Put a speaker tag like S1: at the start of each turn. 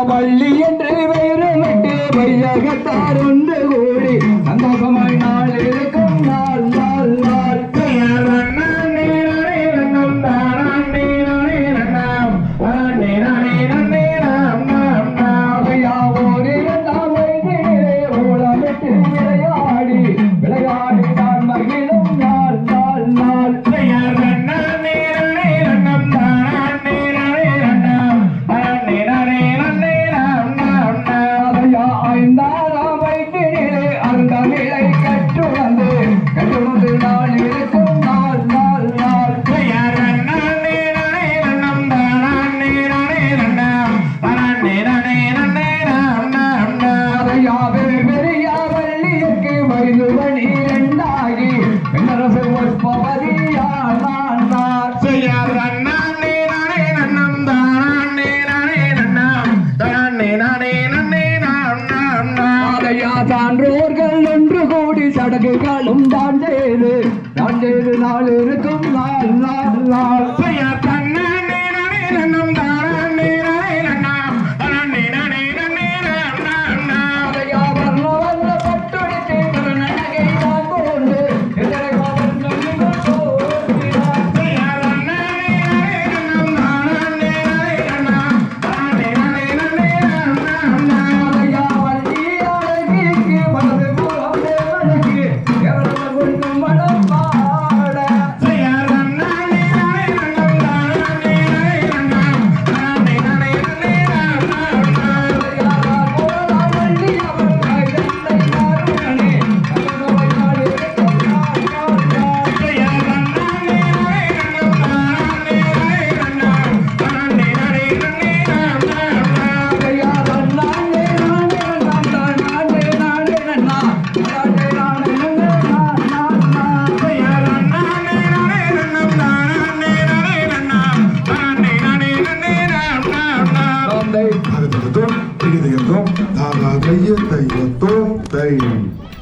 S1: வள்ளி என்று வைரமிட்டு வையகத்தாருண்டு கூடி சந்தோஷமாய் நாள் இருக்கும் நாள் நாள் நாள் விளையாடி விளையாடி தான் மகிழும் நாள் நாள் நாள் சான்றோர்கள் ஒன்று கூடி சடங்குகளும் தான் செய்து நாள் இருக்கும் நாள் நாள் நாள்
S2: Tum, tum, tum, tum, tum, tum, tum, tum, tum, tum,